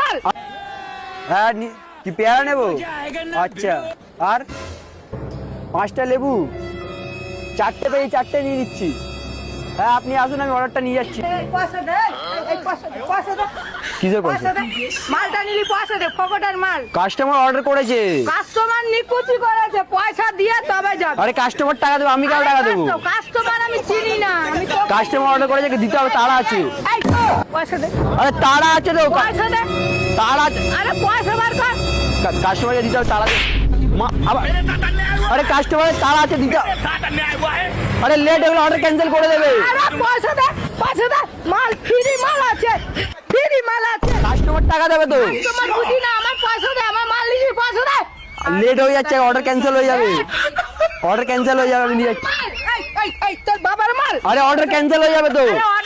মাল। হ্যাঁ কি পেয়ারা নেবো? আচ্ছা, আর 5টা লেবু, 4টে পেয়ে 4টে নিয়ে নিচ্ছি। হ্যাঁ আপনি আসুন, আমি অর্ডারটা নিয়ে যাচ্ছি। পয়সা দে, পয়সা দে, কিসের পয়সা দে, মালটা নিলি পয়সা দে, ফকটের মাল। কাস্টমার অর্ডার করেছে। কাস্টমার নিকুচি করেছে, পয়সা দিয়ে তবে যাবে। আরে কাস্টমার টাকা দেবো, আমি কেন টাকা দেবো? কাস্টমার আমি চিনি না, আমি তো কাস্টমার অর্ডার করেছে, দিতে হবে, তাড়া আছে। এই তো, পয়সা দে, আরে তাড়া আছে তো, পয়সা দে, তাড়া আছে। আরে পয়সা বার কর। কাস্টমারকে দিতে হবে, তাড়া আছে। আবার আরে কাস্টমারের তাড়া আছে, দিতে হবে। আরে লেট হলে অর্ডার ক্যান্সেল করে দেবে। আরে পয়সা দে, পয়সা দে, মাল ফ্রি মাল আছে, ফ্রি মাল আছে। কাস্টমার টাকা দেবে তো। কাস্টমার বুঝি না, আমার পয়সা দে, আমার মাল নিলি পয়সা দে। লেট হয়ে যাচ্ছে, অর্ডার ক্যান্সেল হয়ে যাবে, অর্ডার ক্যান্সেল হয়ে যাবে, আমি নিয়ে যাচ্ছি। এই তোর বাবার মাল। আরে অর্ডার ক্যান্সেল হয়ে যাবে তো। আরে